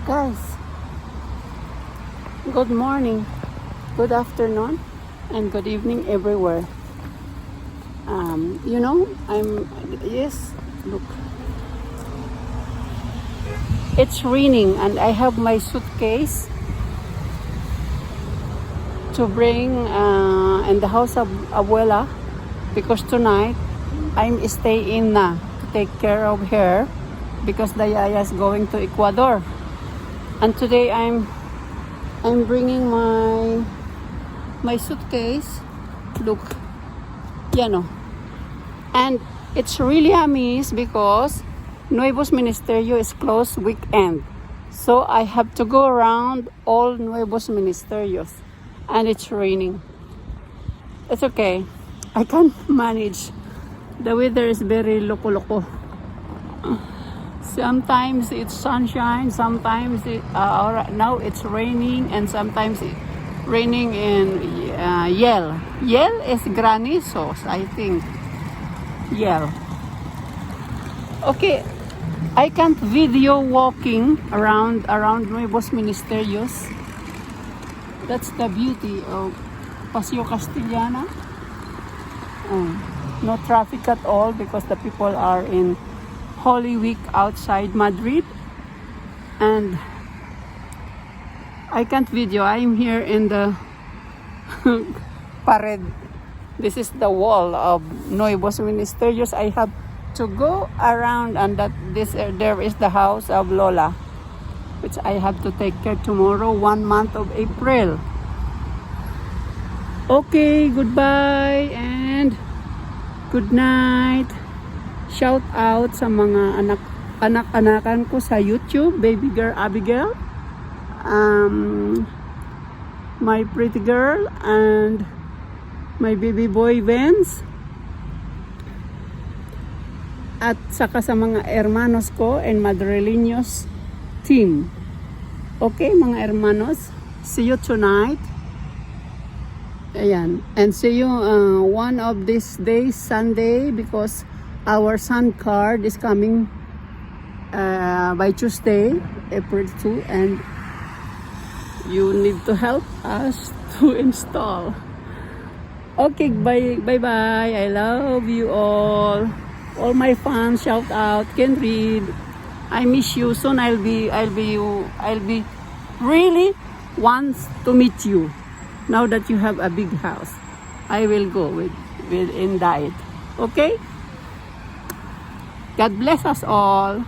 Guys, good morning, good afternoon, and good evening everywhere. Yes, look. It's raining and I have my suitcase to bring in the house of Abuela because tonight I'm staying na to take care of her because the yaya is going to Ecuador. And today I'm bringing my suitcase. Look, and it's really a mess because Nuevos Ministerio is closed weekend. So I have to go around all Nuevos Ministerios and it's raining. It's okay. I can manage. The weather is very loco-loco. Sometimes it's sunshine, sometimes now it's raining, and sometimes it's raining in Yel. Yel is granizos, I think. Yel. Okay, I can't video walking around Nuevos Ministerios. That's the beauty of Paseo Castellana. No traffic at all because the people are in Holy Week outside Madrid, and I can't video. I'm here in the pared. This is the wall of Nuevos Ministerios. I have to go around, and there is the house of Lola, which I have to take care tomorrow, 1 month of April. Okay, goodbye and good night. Shout out sa mga anak-anakan ko sa YouTube, baby girl Abigail, my pretty girl, and my baby boy Vince, at saka sa mga hermanos ko and madrileños team. Okay, mga hermanos, see you tonight. Ayan, and see you one of these days, Sunday, because our sun card is coming by Tuesday, April 2, and you need to help us to install. Okay, bye. I love you all. All my fans, shout out. Can read. I miss you. Soon I'll be really wants to meet you. Now that you have a big house, I will go with in diet. Okay? God bless us all.